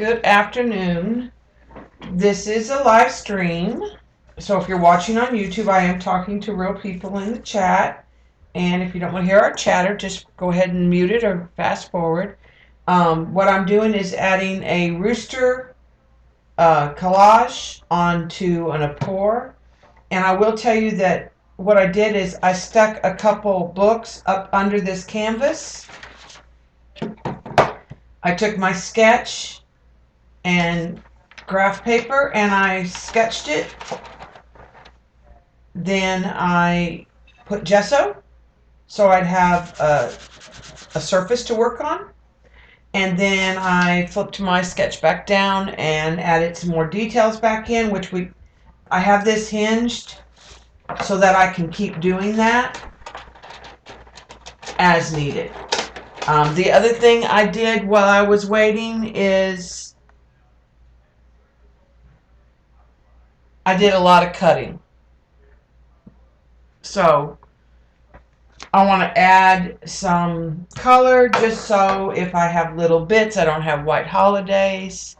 Good afternoon. This is a live stream. So if you're watching on YouTube, I am talking to real people in the chat. And if you don't want to hear our chatter, just go ahead and mute it or fast forward. What I'm doing is adding a Rooster collage onto an Appor. And I will tell you that what I did is I stuck a couple books up under this canvas. I took my sketch and graph paper and I sketched it. Then I put gesso so I'd have a surface to work on. And then I flipped my sketch back down and added some more details back in, which I have this hinged so that I can keep doing that as needed. The other thing I did while I was waiting is I did a lot of cutting. So I want to add some color just so if I have little bits, I don't have white holidays.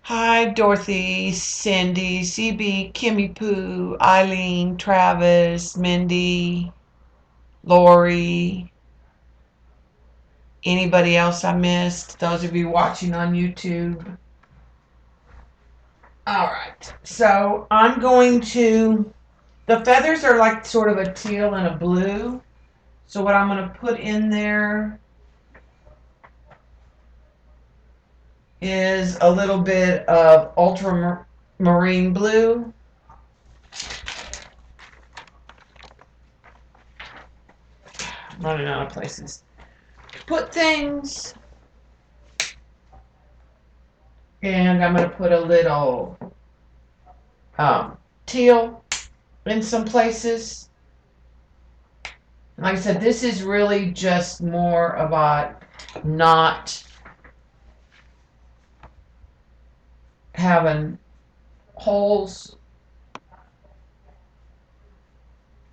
Hi, Dorothy, Cindy, CB, Kimmy Poo, Eileen, Travis, Mindy, Lori, anybody else I missed? Those of you watching on YouTube. All right, so I'm going to, the feathers are like sort of a teal and a blue. So what I'm going to put in there is a little bit of ultramarine blue. I'm running out of places to put things. And I'm going to put a little teal in some places. Like I said, this is really just more about not having holes.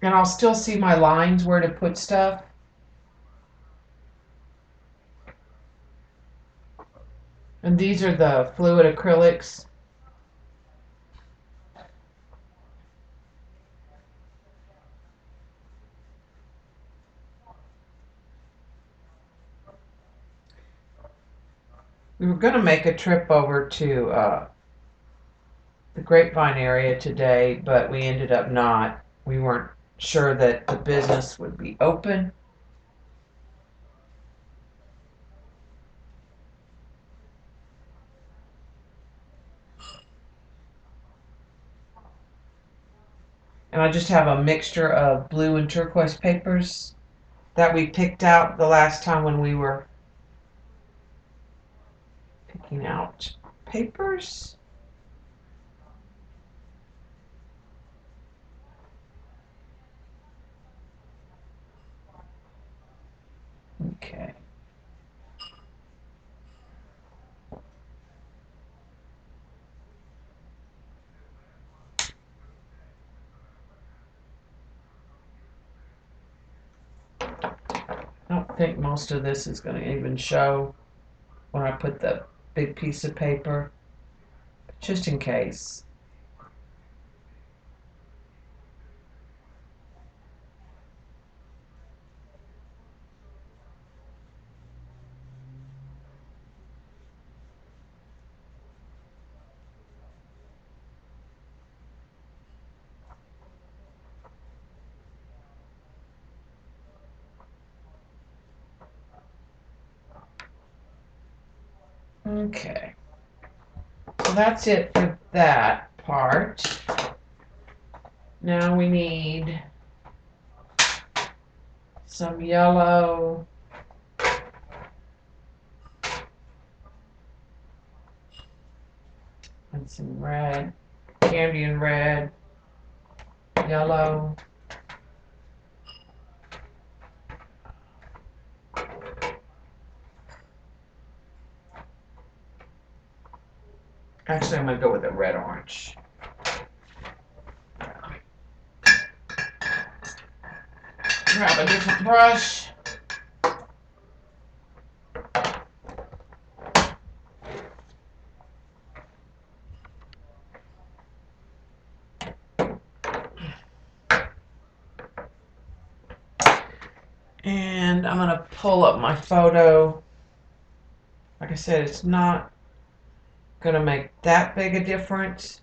And I'll still see my lines where to put stuff. And these are the fluid acrylics. We were going to make a trip over to the Grapevine area today, but we ended up not. We weren't sure that the business would be open. And I just have a mixture of blue and turquoise papers that we picked out the last time when we were picking out papers. Okay. I don't think most of this is going to even show when I put the big piece of paper, just in case. Okay. So that's it for that part. Now we need some yellow. And some red, candy and red, yellow. Actually, I'm going to go with a red-orange. Grab a different brush. And I'm going to pull up my photo. Like I said, it's not going to make that big a difference.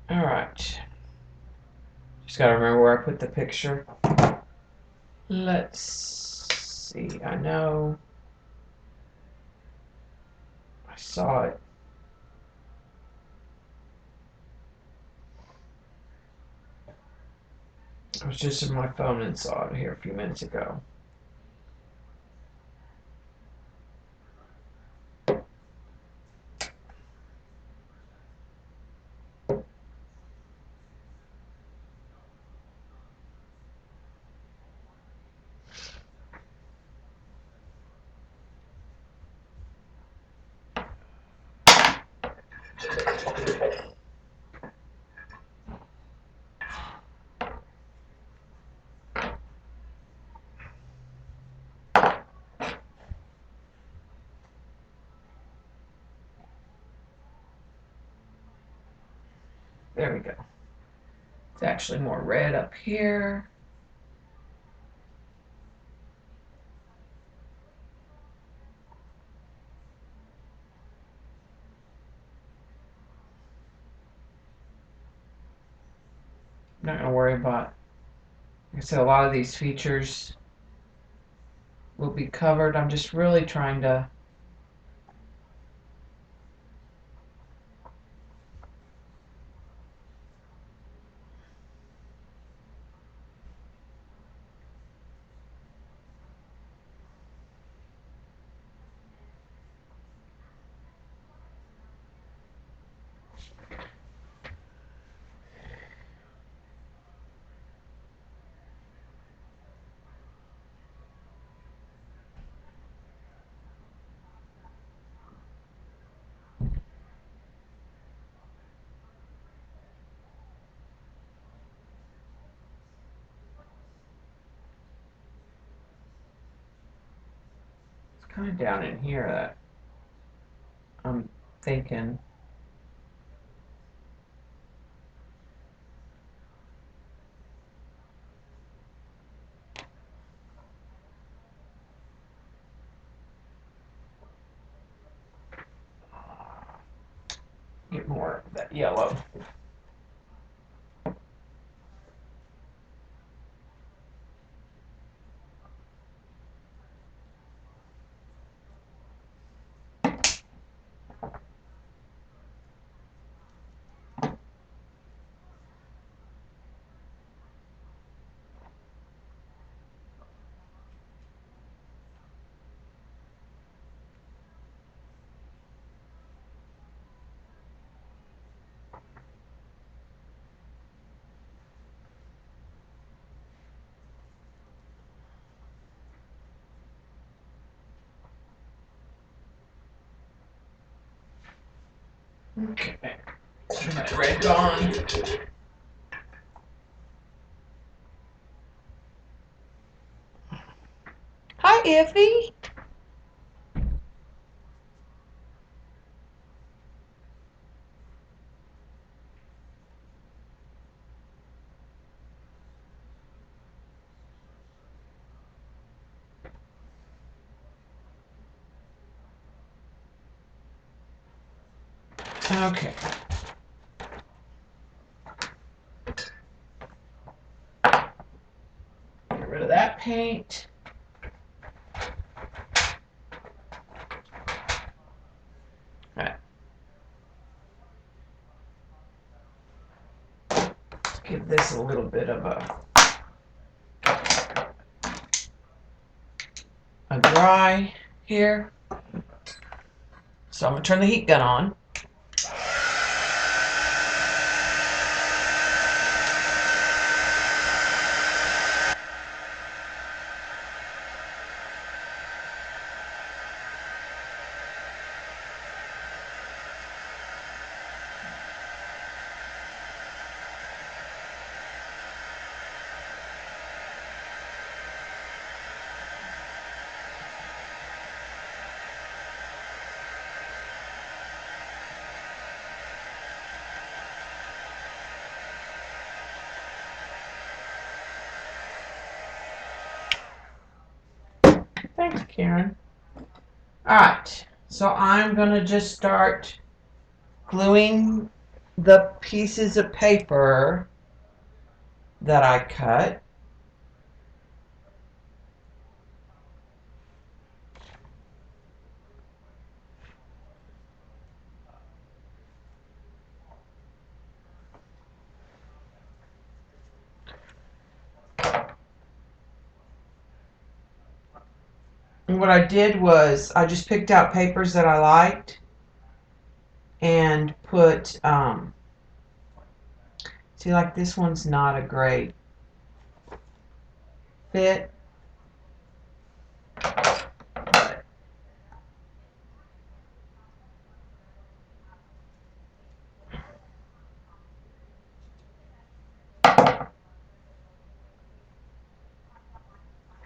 All right. Just got to remember where I put the picture. Let's see. I know I saw it. I was just in my phone and saw it here a few minutes ago. There we go. It's actually more red up here. I'm not going to worry about, like I said, a lot of these features will be covered. I'm just really trying to kind of down in here that I'm thinking. Get more of that yellow. Okay, turn that red gone. Hi, Iffy. Okay. Get rid of that paint. All right. Let's give this a little bit of a dry here. So I'm gonna turn the heat gun on. thanks, Karen. Alright, so I'm going to just start gluing the pieces of paper that I cut. And what I did was I just picked out papers that I liked and put, see, like this one's not a great fit.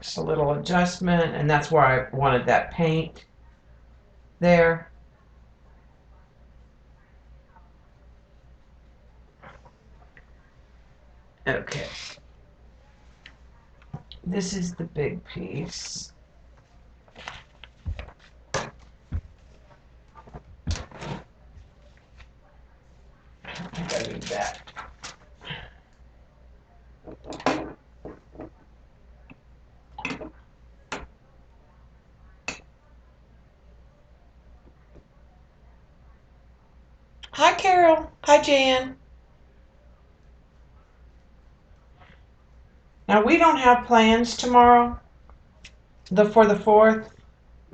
Just a little adjustment, and that's where I wanted that paint there. Okay. This is the big piece. I gotta do that. Hi, Carol. Hi, Jan. Now, we don't have plans tomorrow for the 4th.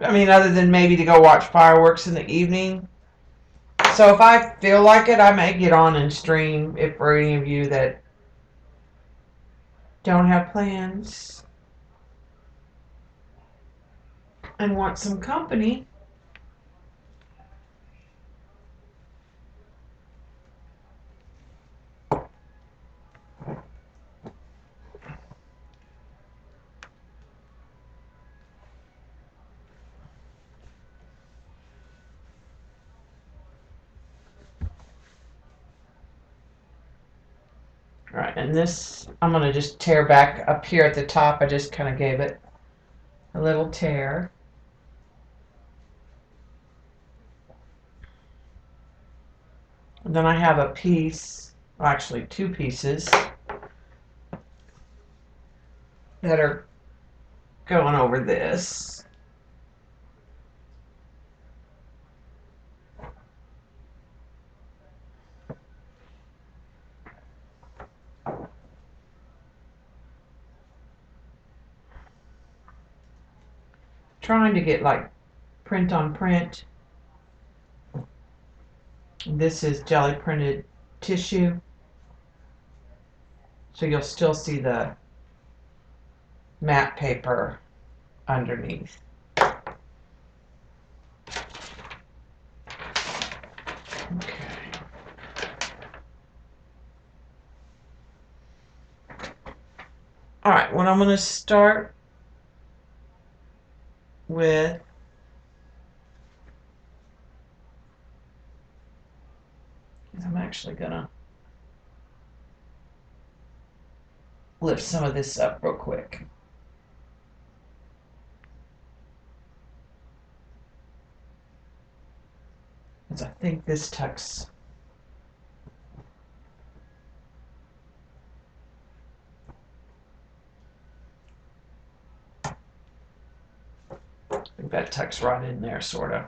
I mean, other than maybe to go watch fireworks in the evening. So if I feel like it, I may get on and stream if for any of you that don't have plans and want some company. All right, and this, I'm going to just tear back up here at the top. I just kind of gave it a little tear. And then I have a piece, well, actually 2 pieces that are going over this. Trying to get like print on print. This is jelly printed tissue. So you'll still see the matte paper underneath. Okay. All right, what I'm going to start with is I'm actually going to lift some of this up real quick. Because I think this tucks. I think that tucks right in there, sort of.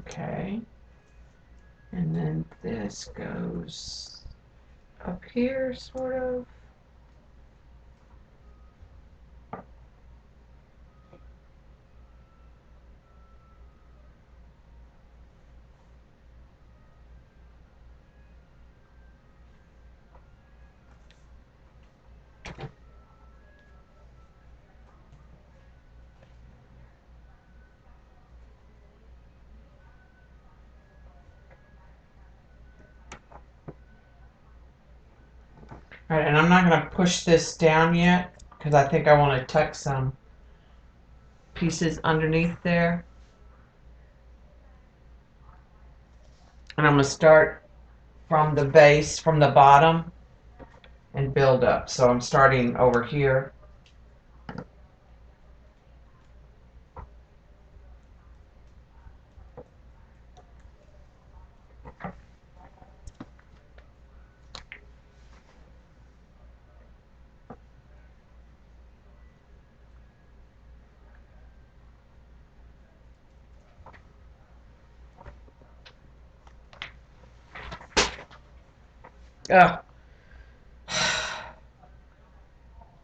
Okay. And then this goes up here, sort of. All right, and I'm not going to push this down yet because I think I want to tuck some pieces underneath there. And I'm going to start from the base, from the bottom, and build up. So I'm starting over here. Oh,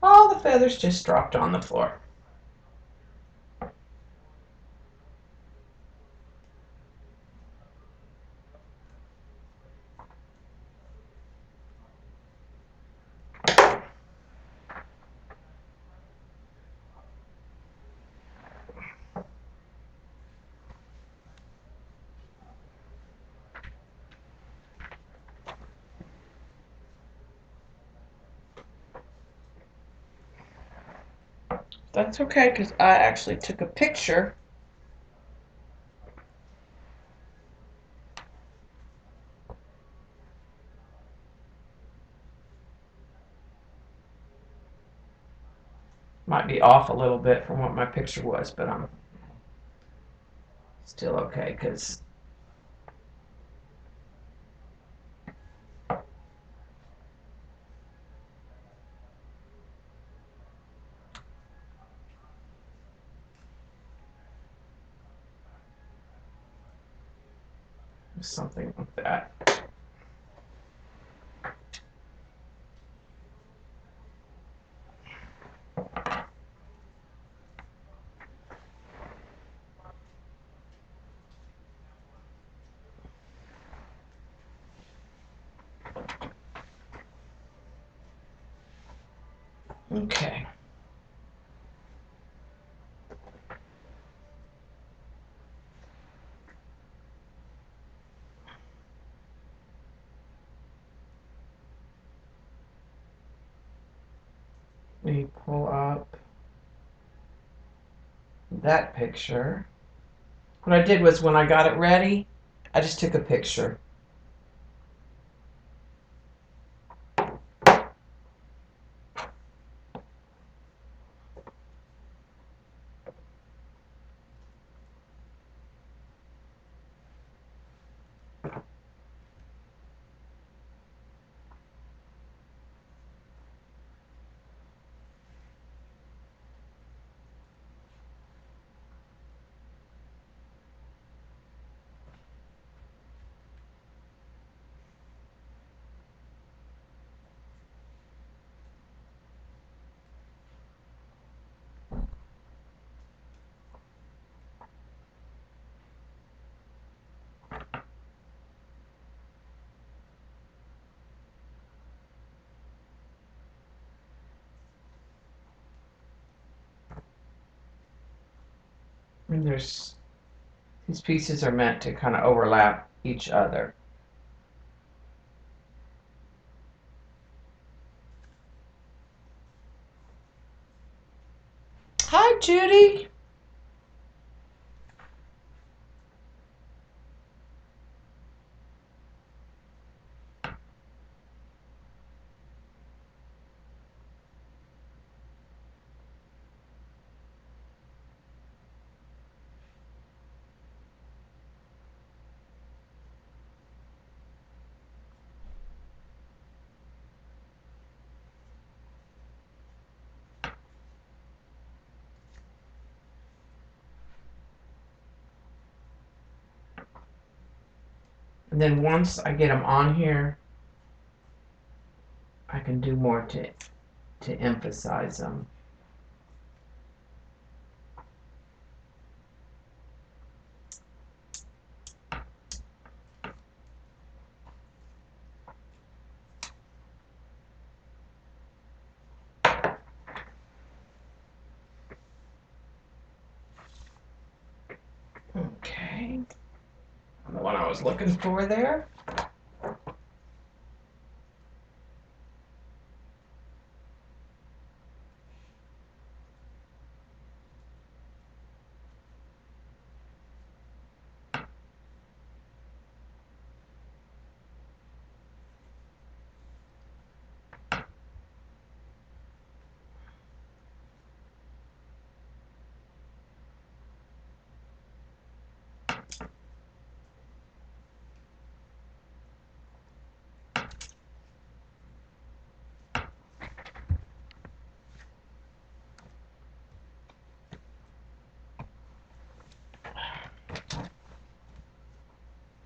all the feathers just dropped on the floor. That's okay because I actually took a picture. Might be off a little bit from what my picture was, but I'm still okay because something like that. Okay. Let me pull up that picture. What I did was when I got it ready, I just took a picture. And these pieces are meant to kind of overlap each other. Hi, Judy. And then once I get them on here, I can do more to emphasize them. Okay. The one I was looking for there.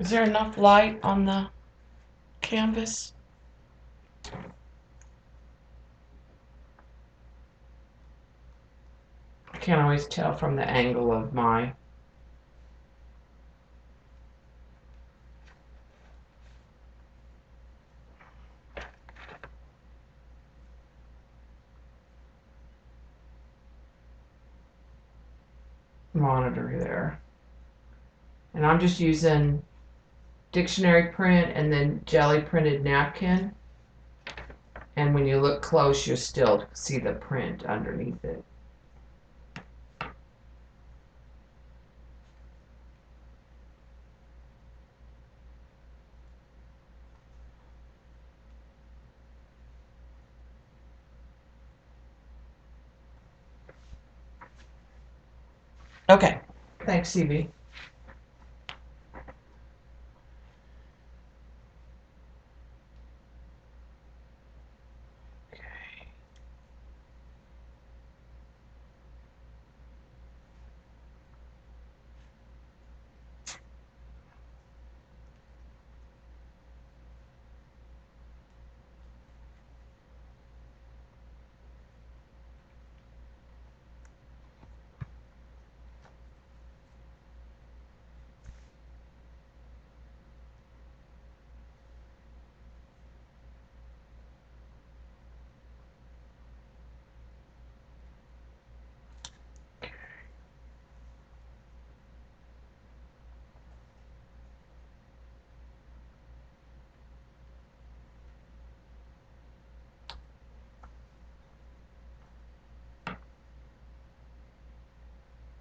Is there enough light on the canvas? I can't always tell from the angle of my monitor there. And I'm just using dictionary print and then jelly printed napkin. And when you look close, you'll still see the print underneath it. Okay, thanks, CB.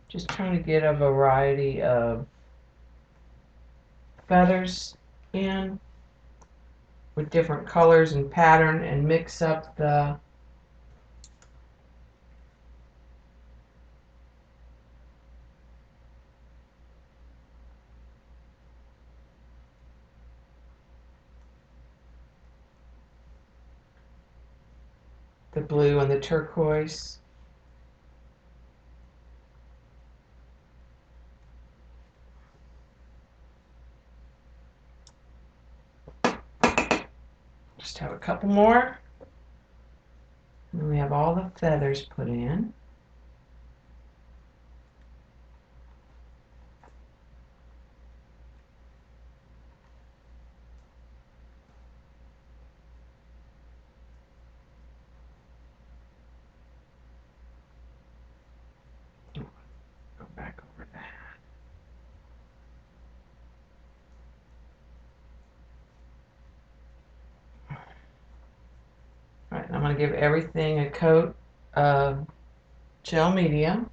Just trying to get a variety of feathers in with different colors and pattern and mix up the blue and the turquoise. Just have a couple more. And then we have all the feathers put in. Go back over that. All right, I'm going to give everything a coat of gel medium.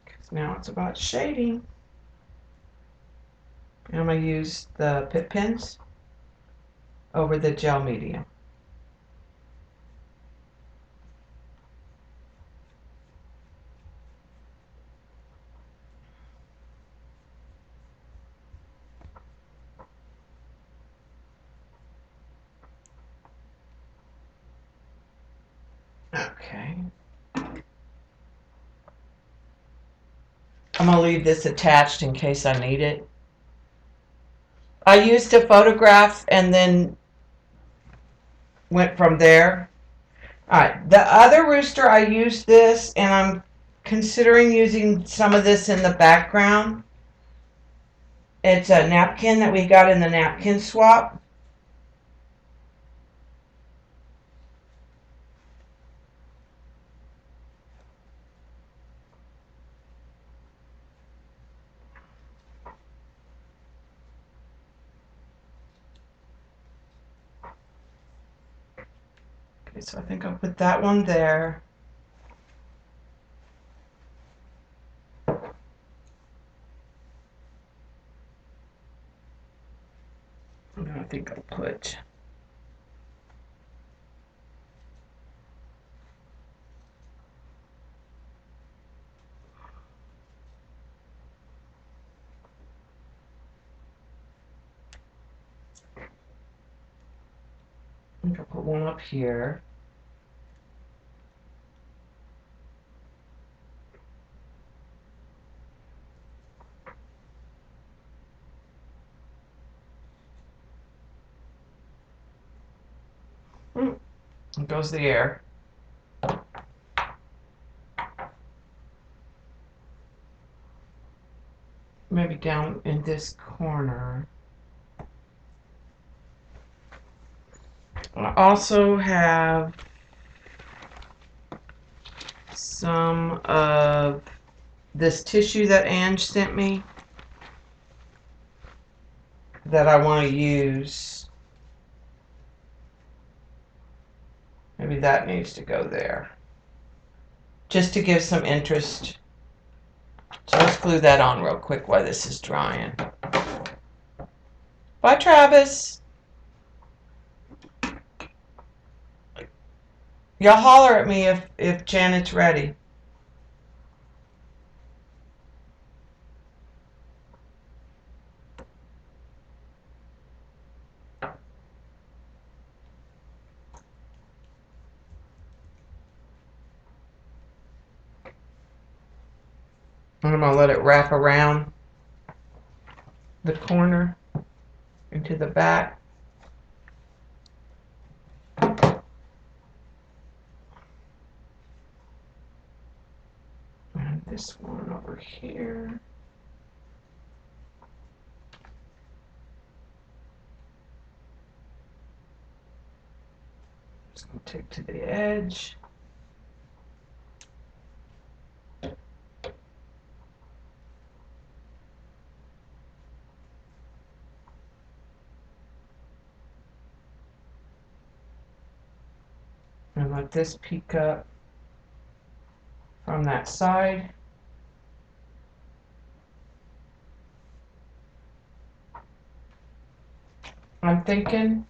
Because now it's about shading. And I'm going to use the pip pins over the gel medium. Okay. I'm going to leave this attached in case I need it. I used a photograph and then went from there. All right, the other rooster, I used this and I'm considering using some of this in the background. It's a napkin that we got in the napkin swap. Okay, so I think I'll put that one there. And I think I'll put I'm gonna put one up here. There goes the air. Maybe down in this corner. I also have some of this tissue that Ange sent me that I want to use. Maybe that needs to go there. Just to give some interest. So let's glue that on real quick while this is drying. Bye, Travis. Y'all holler at me if Janet's ready. I'm going to let it wrap around the corner into the back. And this one over here. Just going to take to the edge. And let this peek up from that side. I'm thinking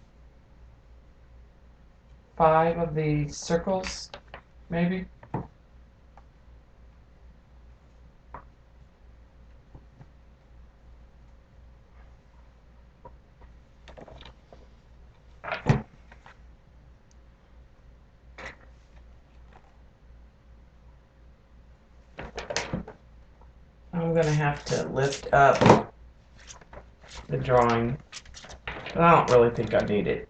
5 of these circles, maybe. I'm going to have to lift up the drawing, but I don't really think I need it.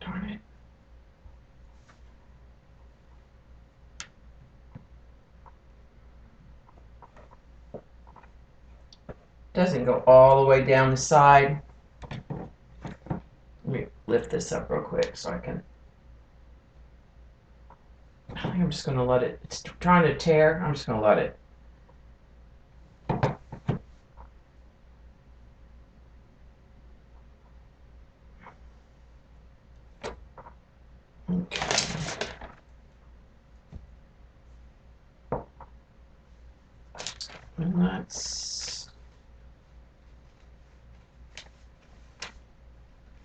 Darn it. Doesn't go all the way down the side. Let me lift this up real quick so I can. I think I'm just going to let it. It's trying to tear. I'm just going to let it. Okay. And let's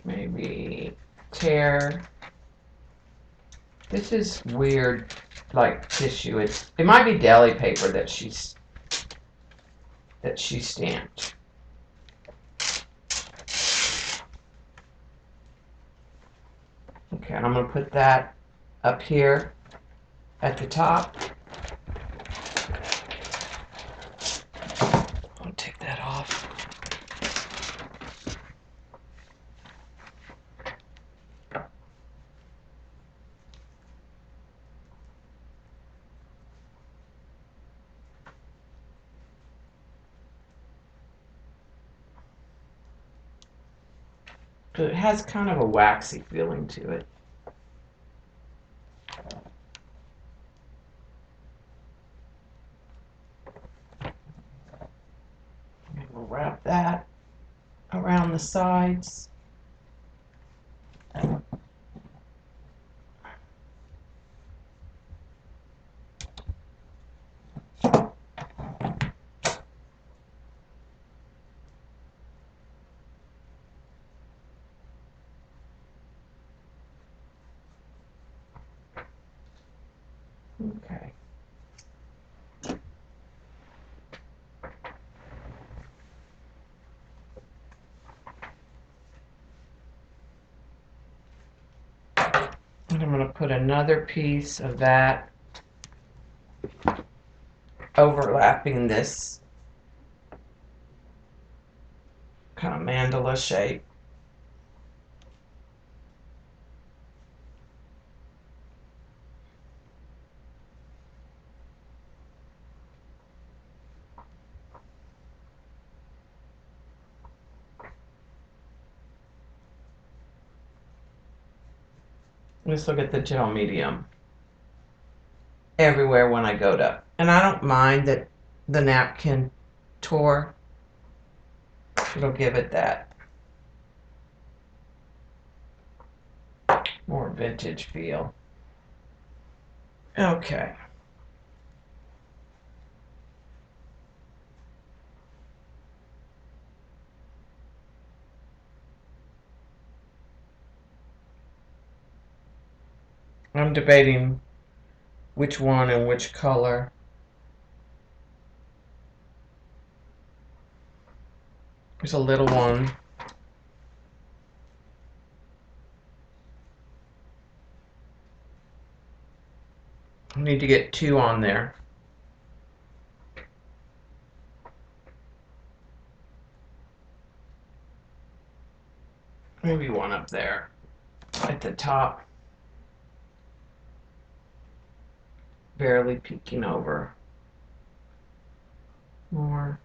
maybe tear. This is weird, like tissue. It might be deli paper that she stamped. Okay, and I'm going to put that up here at the top. I'll take that off. It has kind of a waxy feeling to it. And we'll wrap that around the sides. Okay. And I'm going to put another piece of that overlapping this kind of mandala shape. Let's look at the gel medium everywhere when I go to, and I don't mind that the napkin tore. It'll give it that more vintage feel. Okay. I'm debating which one and which color. There's a little one. I need to get two on there. Maybe one up there at the top. Barely peeking over. More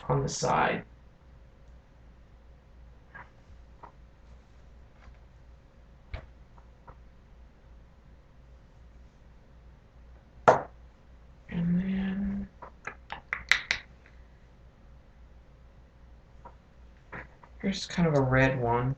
on the side. And then here's kind of a red one.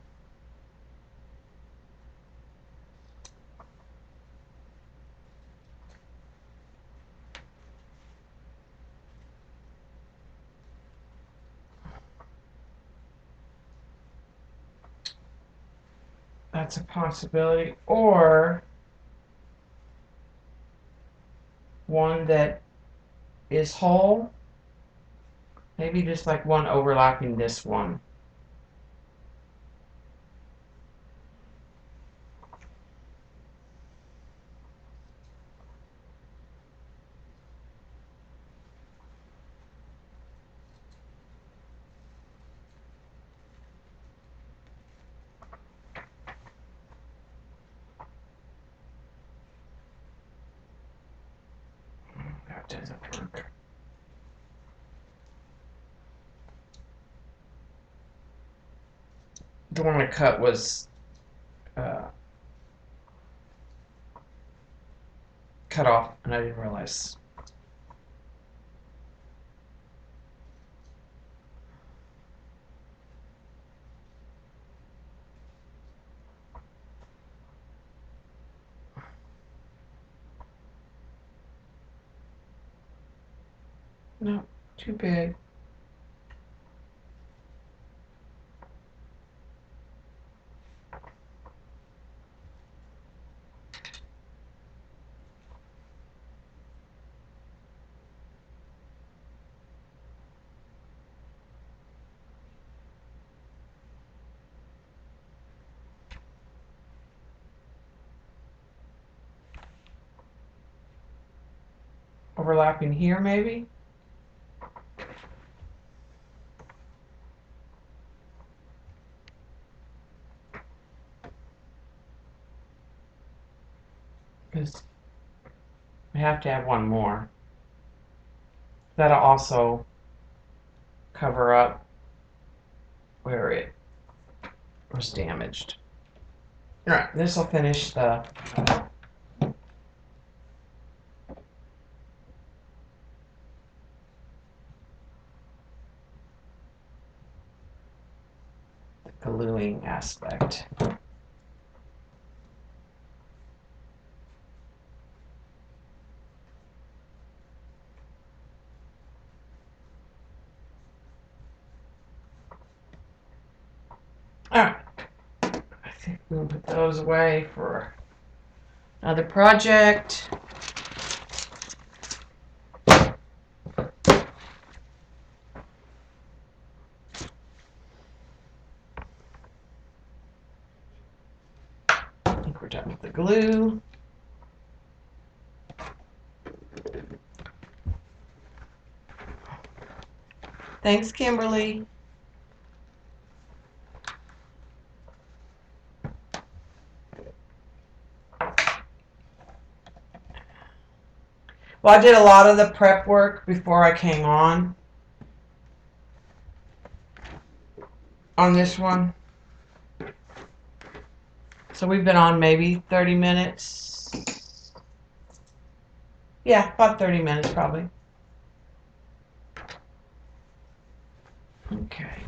That's a possibility. Or one that is whole. Maybe just like one overlapping this one. That doesn't work. The one I cut was cut off, and I didn't realize. No, too big. Overlapping here, maybe? Because I have to have one more. That'll also cover up where it was damaged. All right, this will finish the gluing aspect. All right, I think we'll put those away for Another project. I think we're done with the glue. Thanks, Kimberly. Well, I did a lot of the prep work before I came on this one. So we've been on maybe 30 minutes. Yeah, about 30 minutes probably. Okay.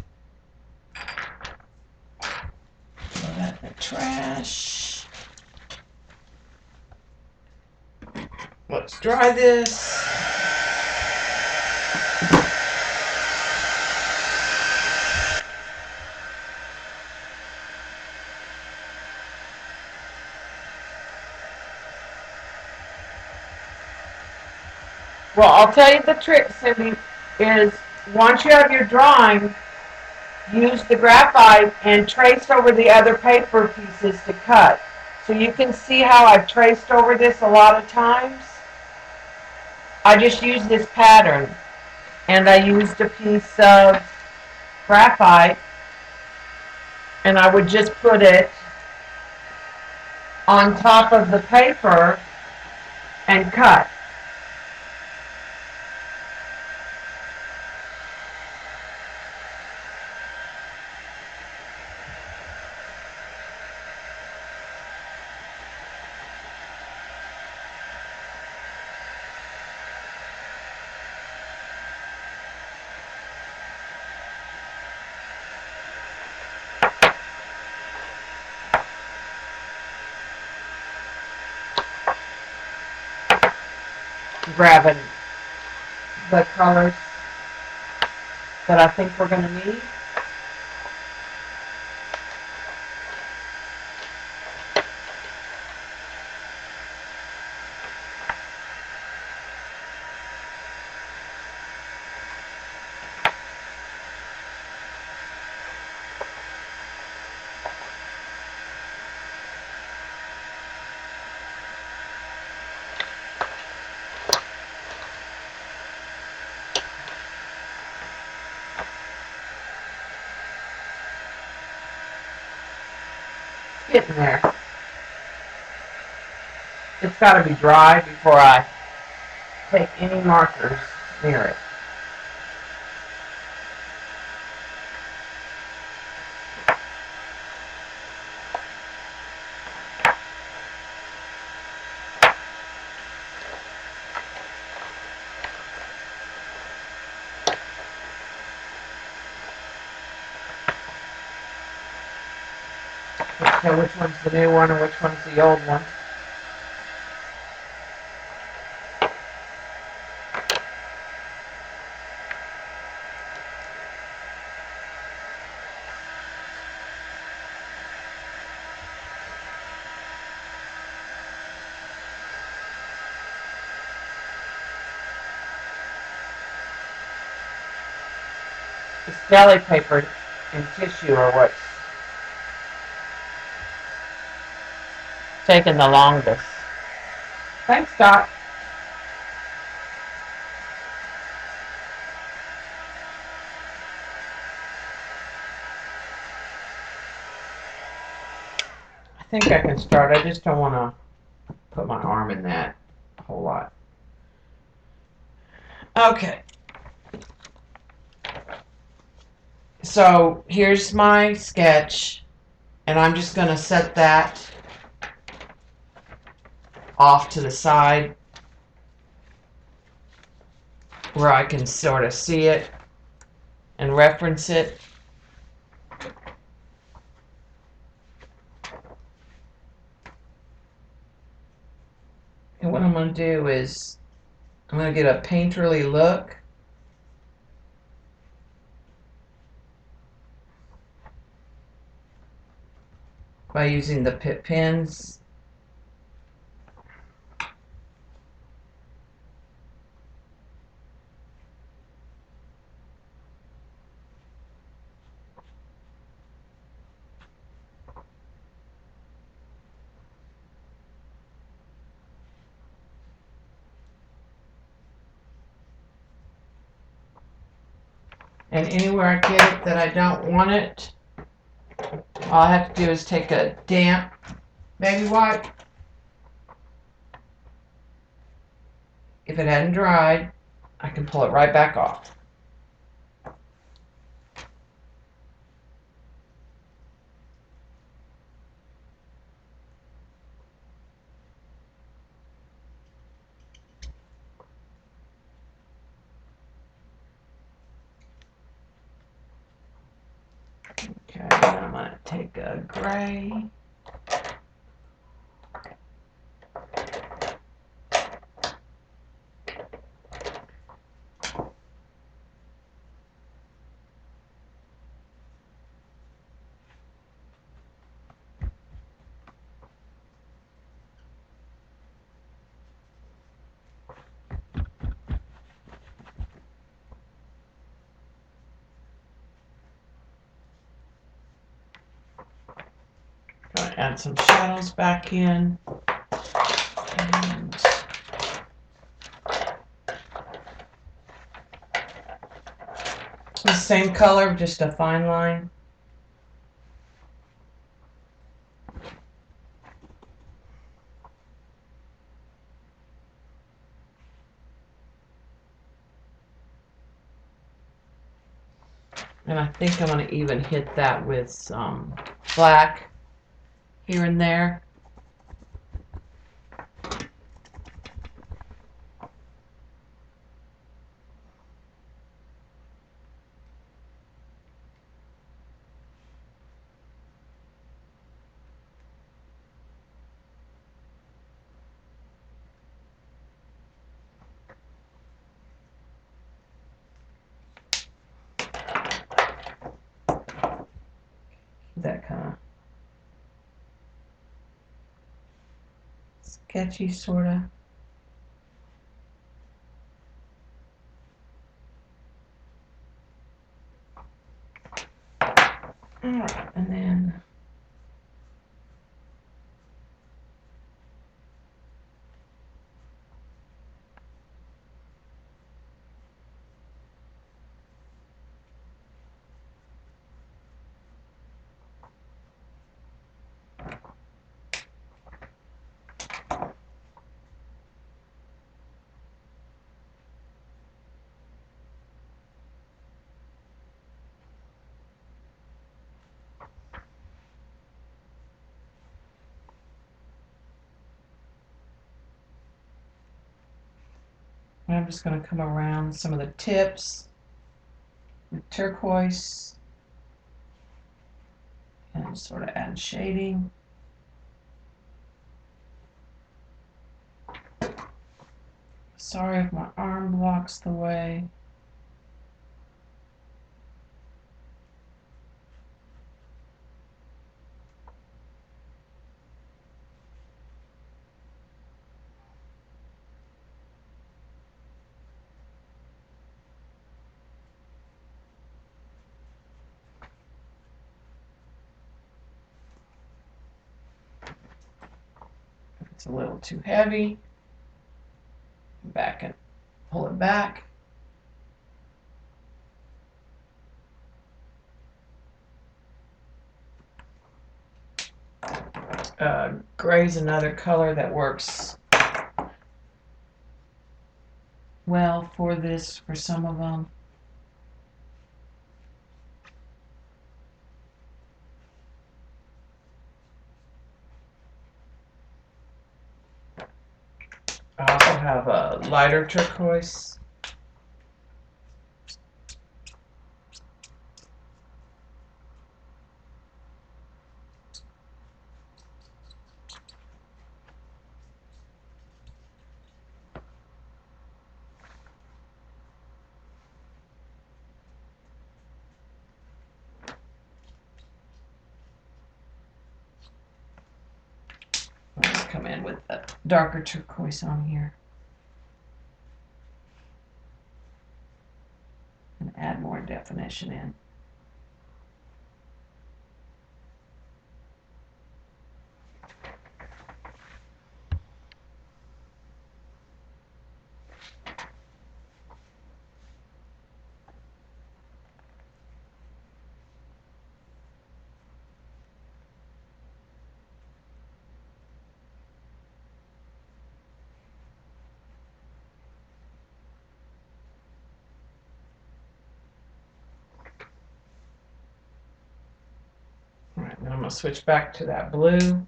Throw that in the trash. Let's dry this. Well, I'll tell you the trick, Cindy, is once you have your drawing, use the graphite and trace over the other paper pieces to cut. So you can see how I've traced over this a lot of times. I just used this pattern, and I used a piece of graphite, and I would just put it on top of the paper and cut. Grabbing the colors that I think we're going to need. Getting there. It's got to be dry before I take any markers near it. Can't tell which one's the new one and which one's the old one. It's deli paper and tissue are what's taking the longest. Thanks, Doc. I think I can start. I just don't want to put my arm in that a whole lot. Okay. So here's my sketch, and I'm just going to set that off to the side where I can sort of see it and reference it. And what I'm going to do is I'm going to get a painterly look by using the pit pens. And anywhere I get it that I don't want it, all I have to do is take a damp baby wipe. If it hadn't dried, I can pull it right back off. Okay, now I'm going to take a gray. Going to add some shadows back in. And the same color, just a fine line. And I think I'm going to even hit that with some black here and there. That kind of sketchy, sort of. Alright, and then I'm just going to come around some of the tips with turquoise and sort of add shading. Sorry if my arm blocks the way. If it's a little too heavy, back and pull it back. Gray is another color that works well for this, for some of them. I also have a lighter turquoise. Let's come in with a darker turquoise on here and add more definition in. Alright, then I'm going to switch back to that blue.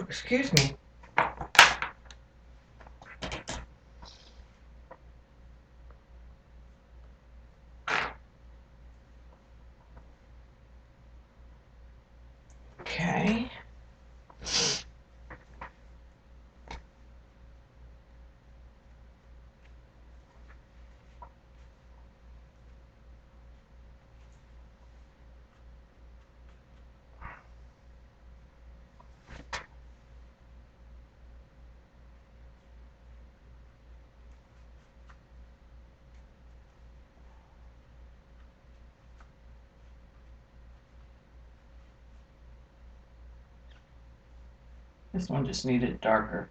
Excuse me. Okay. This one just needed darker.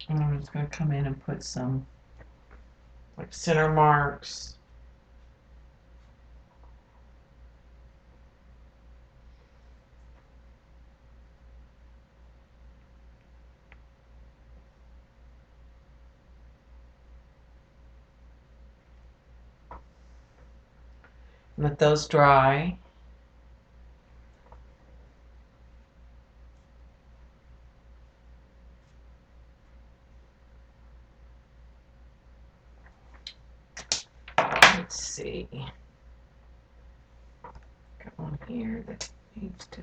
And I'm just going to come in and put some like center marks. Let those dry. Let's see. Got one here that needs to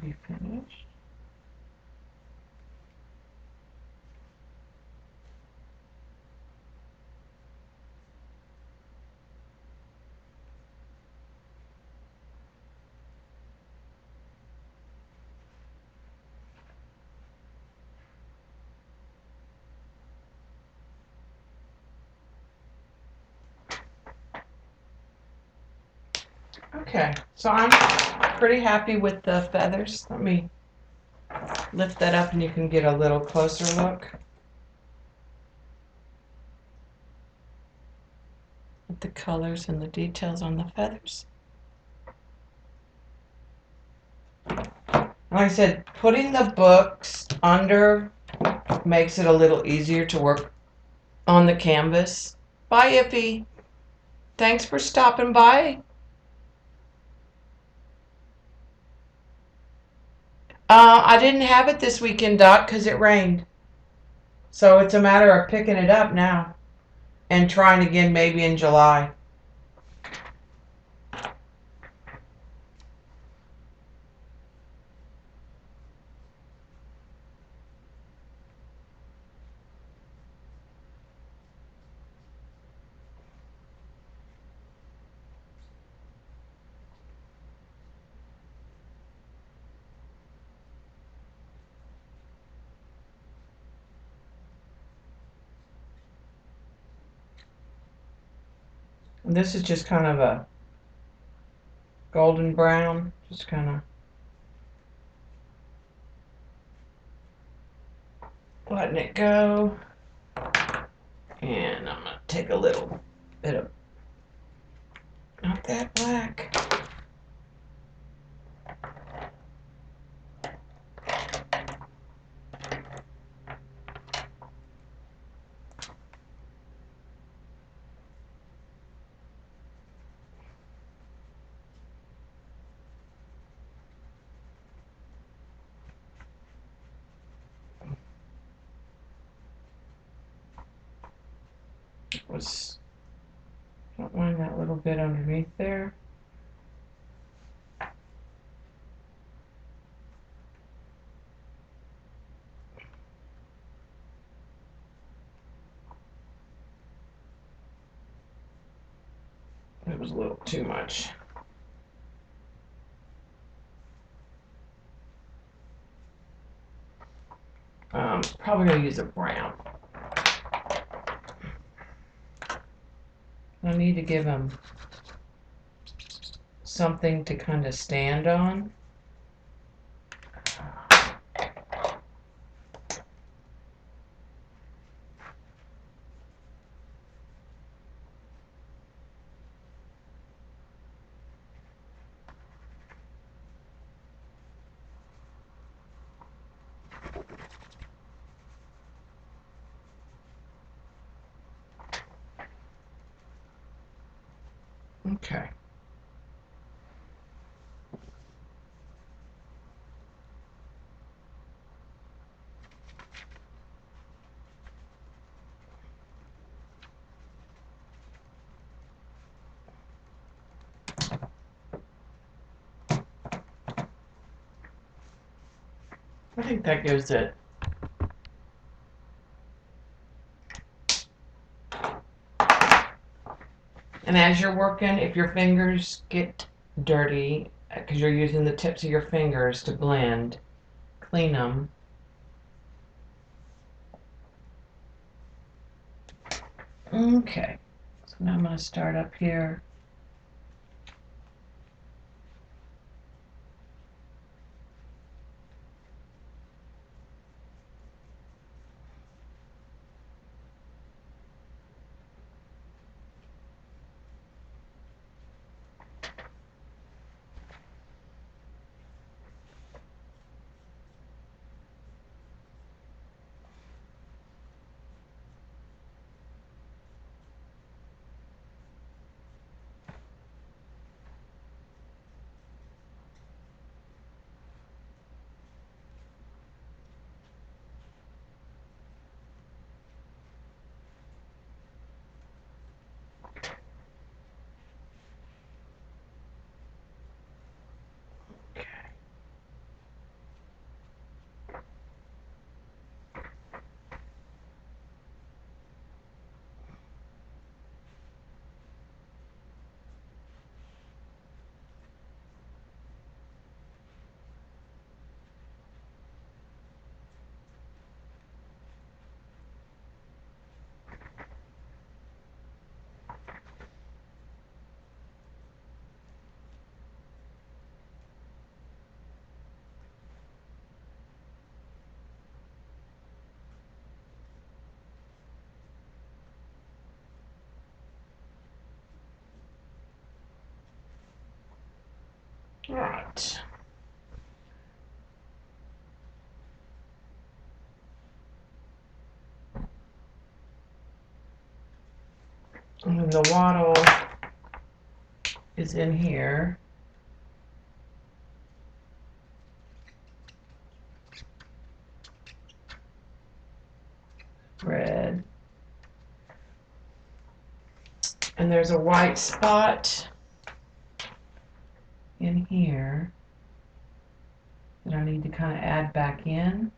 be finished. Okay, so I'm pretty happy with the feathers. Let me lift that up and you can get a little closer look at the colors and the details on the feathers. Like I said, putting the books under makes it a little easier to work on the canvas. Bye, Iffy. Thanks for stopping by. I didn't have it this weekend, Doc, because it rained. So it's a matter of picking it up now and trying again maybe in July. And this is just kind of a golden brown, just kind of letting it go. And I'm going to take a little bit of, not that black. was, don't mind that little bit underneath there. It was a little too much. Probably gonna use a brown. I need to give them something to kind of stand on. Okay. I think that gives it. And as you're working, if your fingers get dirty, because you're using the tips of your fingers to blend, clean them. Okay, so now I'm going to start up here. All right. And then the wattle is in here. Red. And there's a white spot in here that I need to kind of add back in.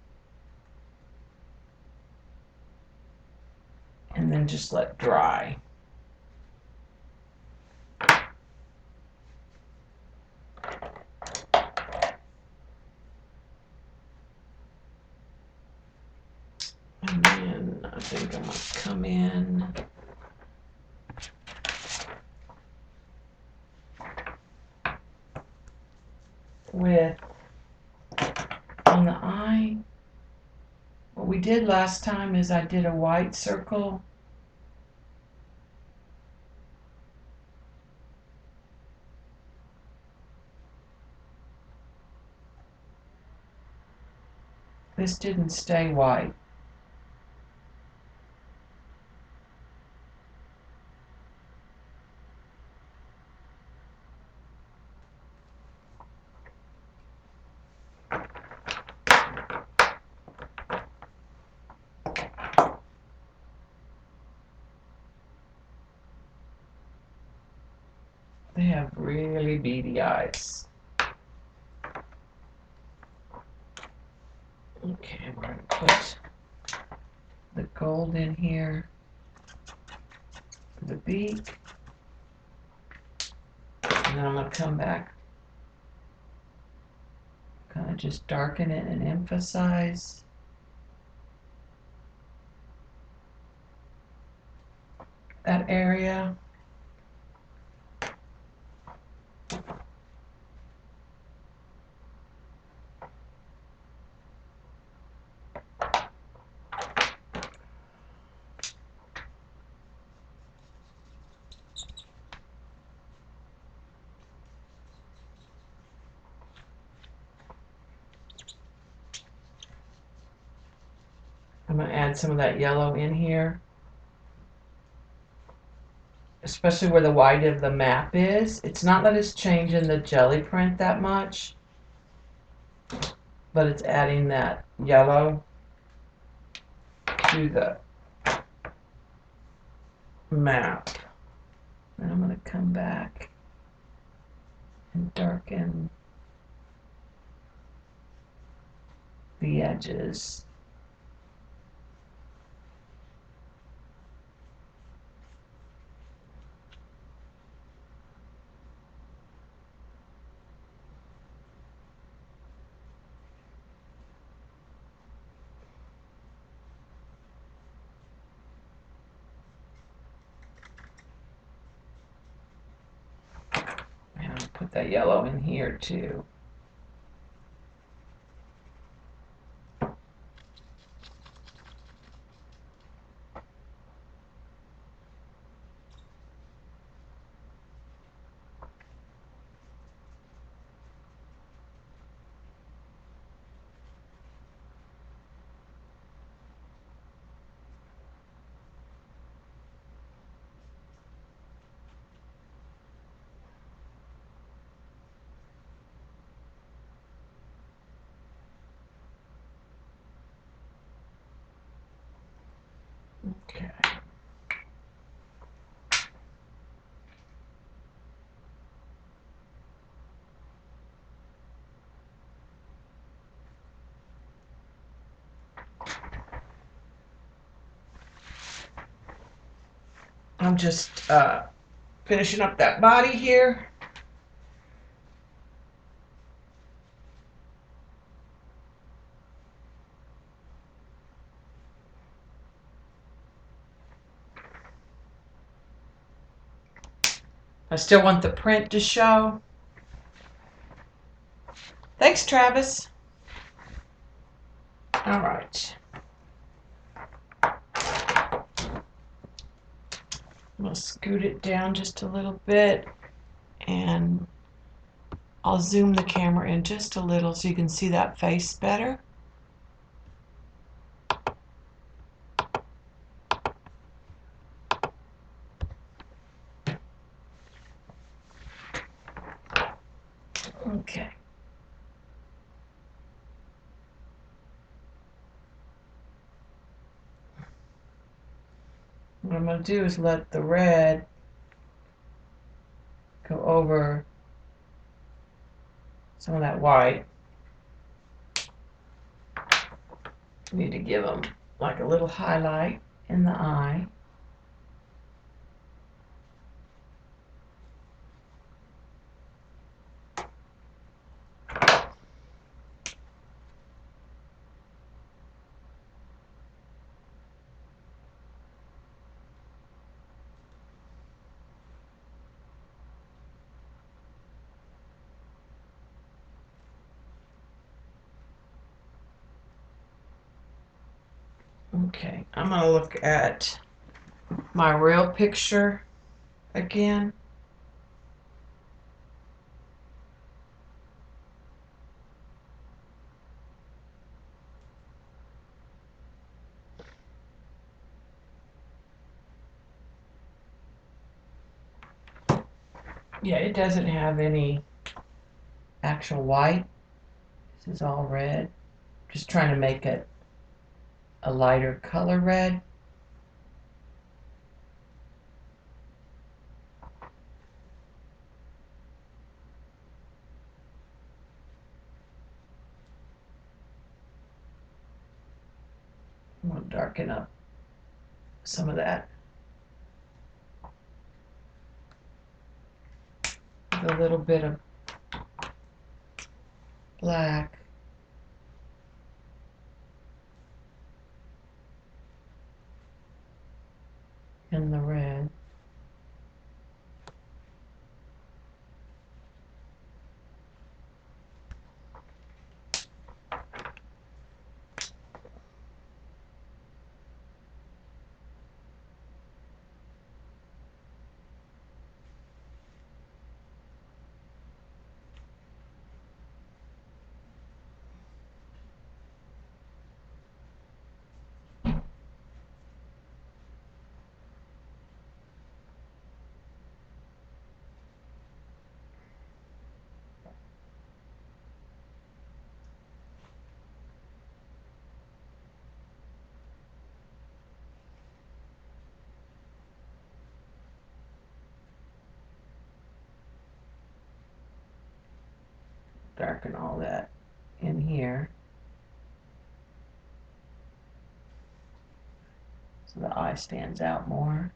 And then just let dry. And then I think I'm going to come in with, on the eye, what we did last time is I did a white circle. This didn't stay white. They have really beady eyes. Okay, we're going to put the gold in here for the beak. And then I'm going to come back, kind of just darken it and emphasize. That area. I'm going to add some of that yellow in here, especially where the white of the map is. It's not that it's changing the jelly print that much, but it's adding that yellow to the map. And I'm going to come back and darken the edges. And I'll put that yellow in here too. Okay. I'm just finishing up that body here. I still want the print to show. Thanks, Travis. All right. I'm going to scoot it down just a little bit, and I'll zoom the camera in just a little so you can see that face better. Okay. What I'm going to do is let the red go over some of that white. Need to give them like a little highlight in the eye. Okay, I'm going to look at my real picture again. Yeah, it doesn't have any actual white. This is all red. Just trying to make it a lighter color red. darken up some of that with a little bit of black. And the red. Darken all that in here so the eye stands out more.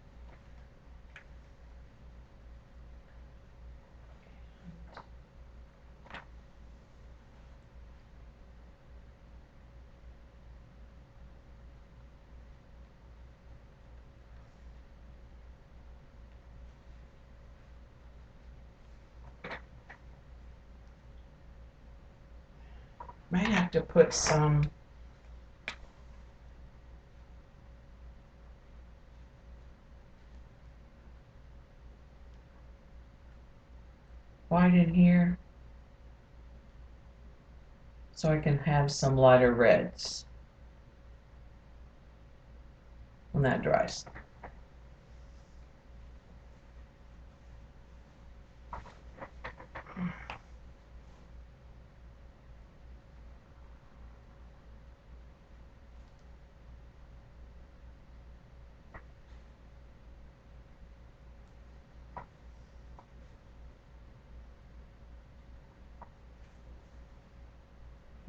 Might have to put some white in here so I can have some lighter reds when that dries.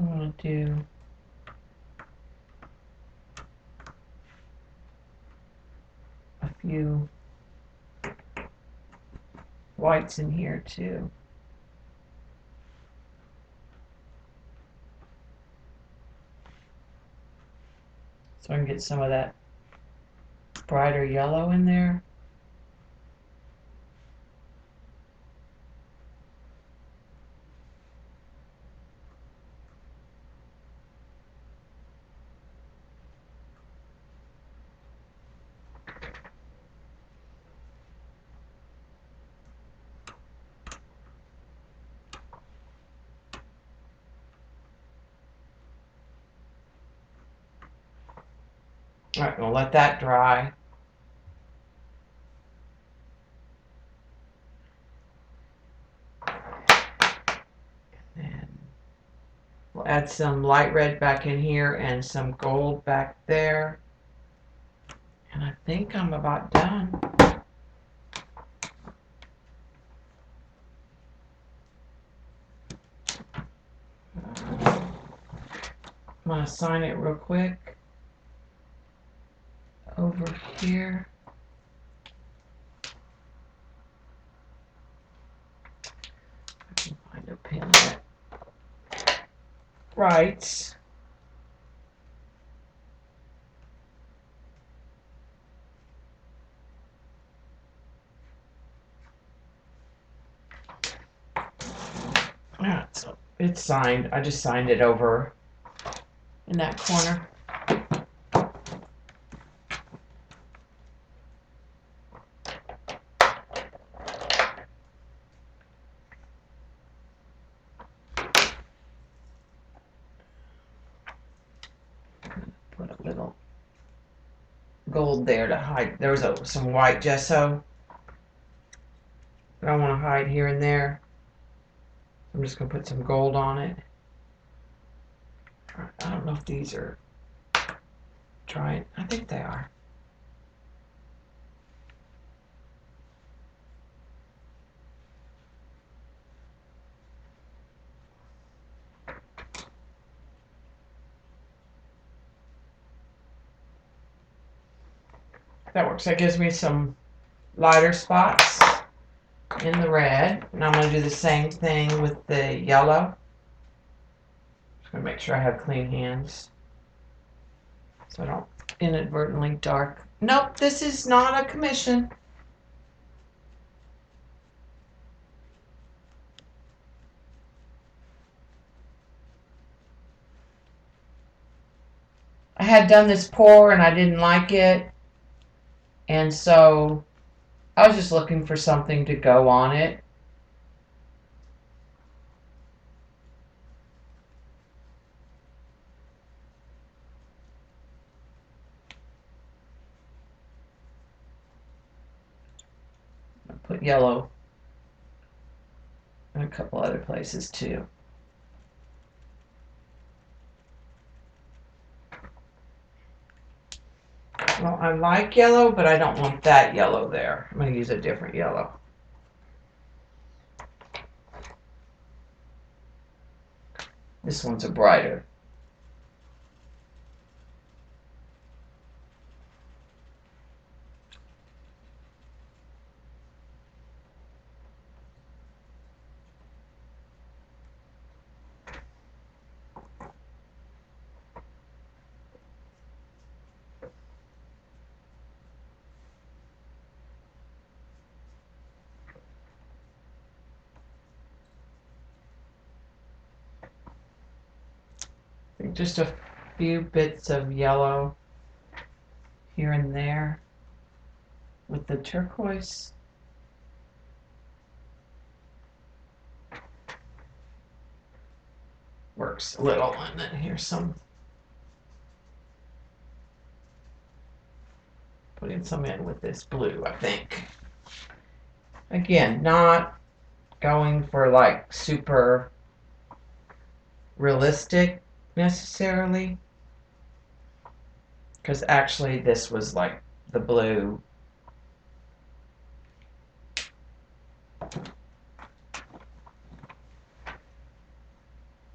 I'm going to do a few whites in here too. So I can get some of that brighter yellow in there. All right, we'll let that dry. And we'll add some light red back in here and some gold back there. And I think I'm about done. I'm going to sign it real quick over here. I can find a pen that writes. Yeah, so it's signed. I just signed it over in that corner. Put a little gold there to hide. There was some white gesso that I want to hide here and there. I'm just going to put some gold on it. I don't know if these are dry. I think they are. That works. That gives me some lighter spots in the red. And I'm going to do the same thing with the yellow. Just going to make sure I have clean hands so I don't inadvertently dark. Nope, this is not a commission. I had done this pour and I didn't like it. And so I was just looking for something to go on it. I'll put yellow in a couple other places too. Well, I like yellow, but I don't want that yellow there. I'm going to use a different yellow. This one's a brighter. I think just a few bits of yellow here and there with the turquoise. Works a little, and then here's some. Putting some in with this blue, I think. Again, not going for like super realistic necessarily, because actually this was like the blue.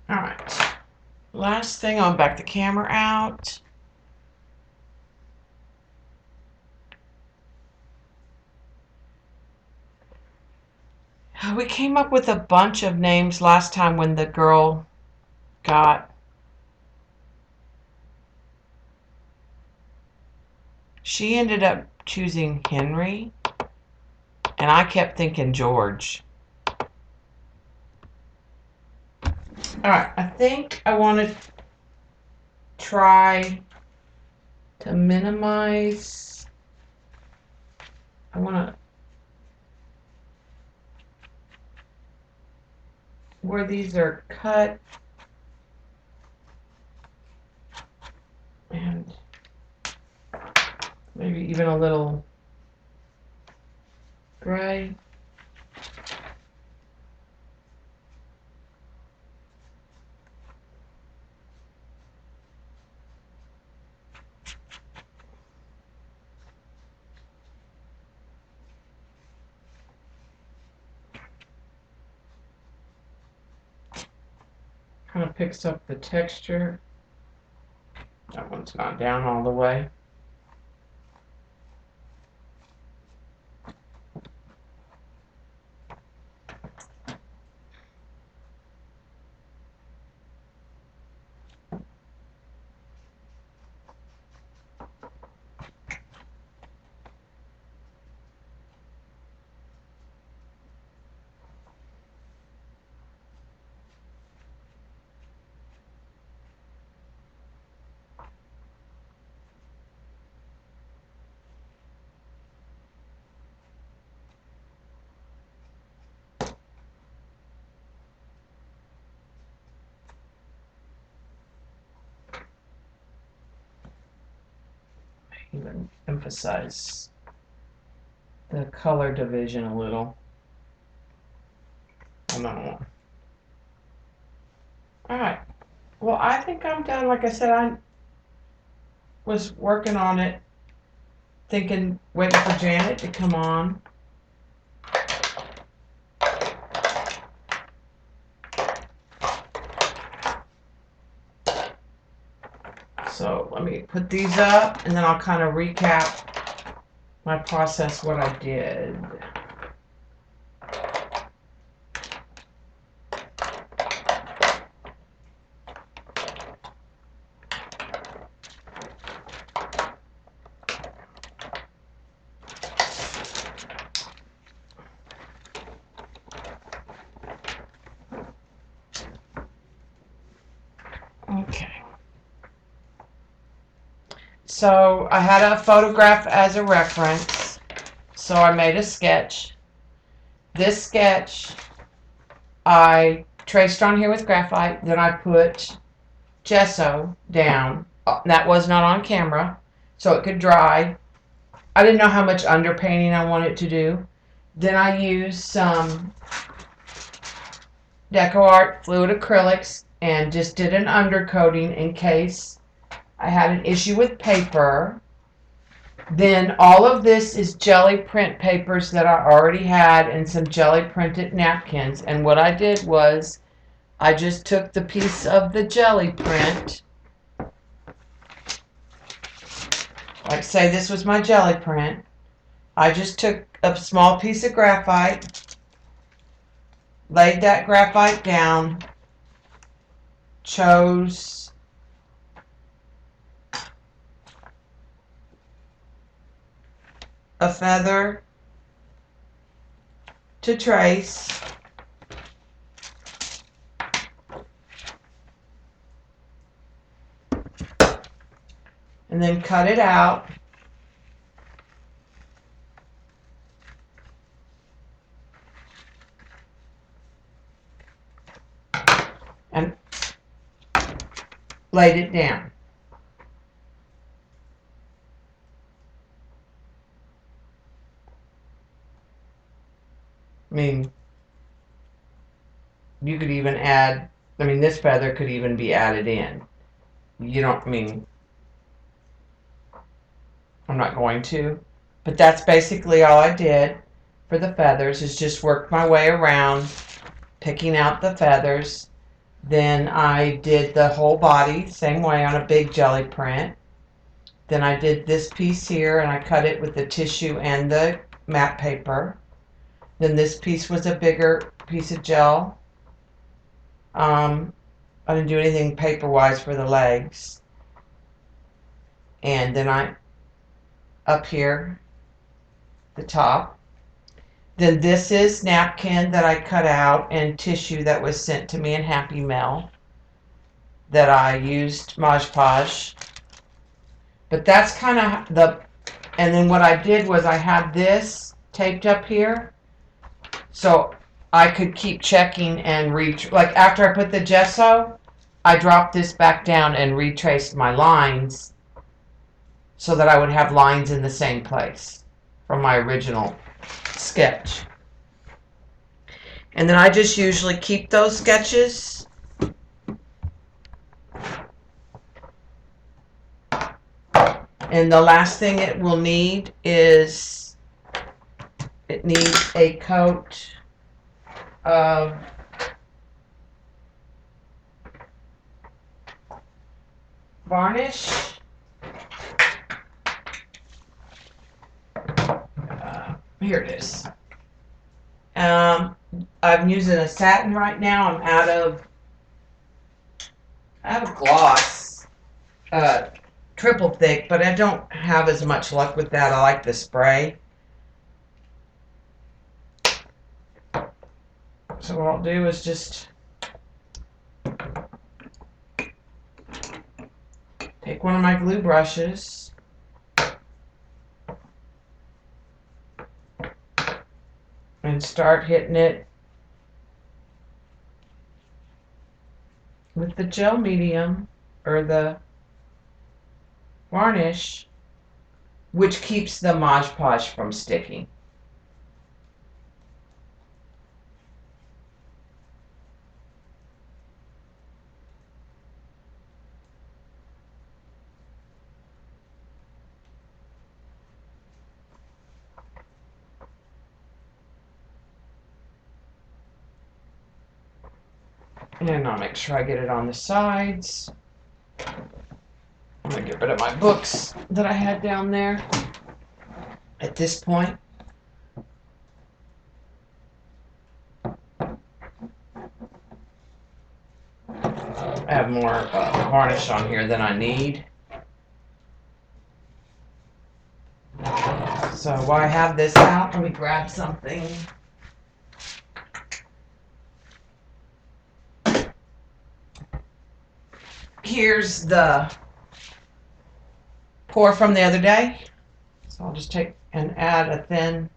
All right, last thing, I'll back the camera out. We came up with a bunch of names last time when the girl got. She ended up choosing Henry, and I kept thinking George. All right, I think I want to try to minimize. I want to, where these are cut, and maybe even a little gray. Kind of picks up the texture. That one's not down all the way. Even emphasize the color division a little on that one. All right. Well, I think I'm done. Like I said, I was working on it, thinking, waiting for Janet to come on. So let me put these up, and then I'll kind of recap my process, what I did. Okay. So I had a photograph as a reference. So I made a sketch. This sketch I traced on here with graphite. Then I put gesso down. That was not on camera, so it could dry. I didn't know how much underpainting I wanted to do. Then I used some Deco Art fluid acrylics and just did an undercoating in case I had an issue with paper. Then all of this is jelly print papers that I already had and some jelly printed napkins. And what I did was I just took the piece of the jelly print, like say this was my jelly print. I just took a small piece of graphite, laid that graphite down, chose a feather to trace, and then cut it out. And laid it down. I mean, you could even add, I mean, this feather could even be added in. You don't, I mean, I'm not going to, but that's basically all I did for the feathers, is just work my way around, picking out the feathers. Then I did the whole body, same way on a big jelly print. Then I did this piece here, and I cut it with the tissue and the matte paper. Then this piece was a bigger piece of gel. I didn't do anything paper-wise for the legs. And then I, up here, the top. Then this is napkin that I cut out and tissue that was sent to me in Happy Mail that I used Mod Podge. But that's kind of the, and then what I did was I had this taped up here so I could keep checking and like after I put the gesso, I dropped this back down and retraced my lines so that I would have lines in the same place from my original sketch. And then I just usually keep those sketches and the last thing it will need is it needs a coat of varnish. Here it is. I'm using a satin right now. I'm out of gloss, triple thick, but I don't have as much luck with that. I like the spray. So what I'll do is just take one of my glue brushes and start hitting it with the gel medium or the varnish, which keeps the Mod Podge from sticking. And I'll make sure I get it on the sides. I'm going to get rid of my books that I had down there. at this point. I have more varnish on here than I need. So while I have this out, let me grab something. Here's the pour from the other day. So I'll just take and add a thin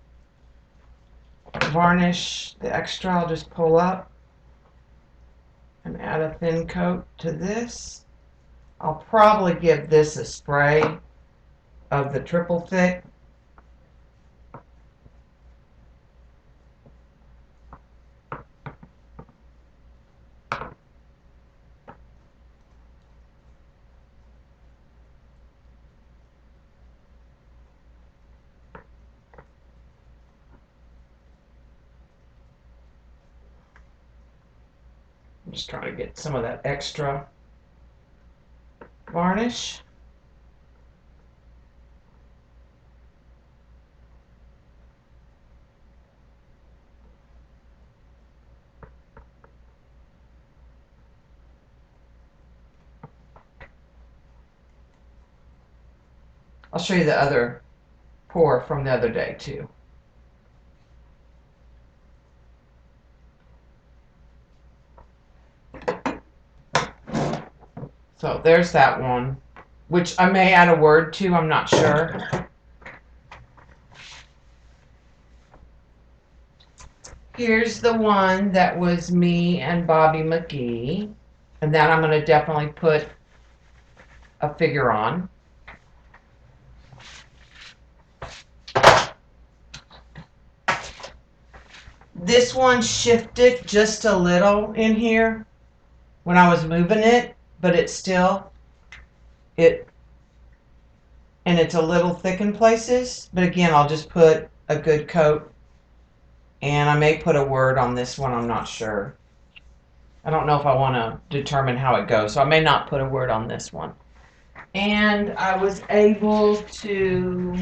varnish. The extra I'll just pull up and add a thin coat to this. I'll probably give this a spray of the triple thick. I'm just trying to get some of that extra varnish. I'll show you the other pour from the other day too. So there's that one, which I may add a word to, I'm not sure. Here's the one that was me and Bobby McGee, and that I'm going to definitely put a figure on. This one shifted just a little in here when I was moving it, but it's a little thick in places. But again, I'll just put a good coat, and I may put a word on this one, I'm not sure. I don't know if I want to determine how it goes, so I may not put a word on this one. And I was able to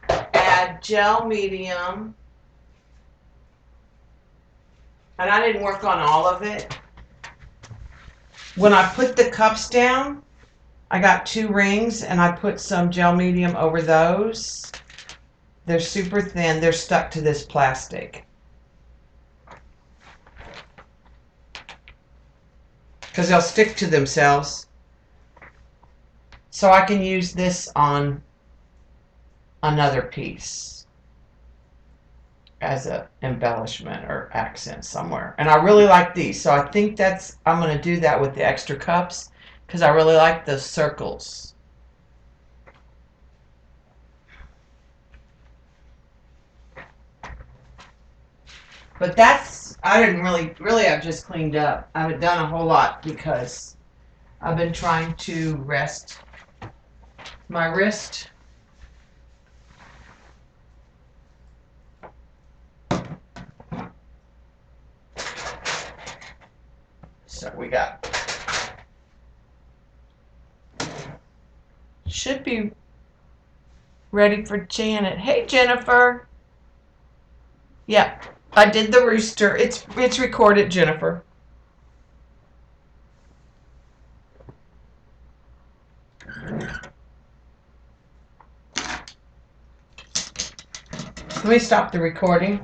add gel medium, and I didn't work on all of it. When I put the cups down, I got 2 rings and I put some gel medium over those. They're super thin. They're stuck to this plastic. Because they'll stick to themselves. So I can use this on another piece as an embellishment or accent somewhere. And I really like these. So I think I'm going to do that with the extra cups because I really like the circles. But I didn't really I've just cleaned up. I haven't done a whole lot because I've been trying to rest my wrist. So we got, should be ready for Janet. Hey, Jennifer. Yep, I did the rooster. It's recorded, Jennifer. Let me stop the recording.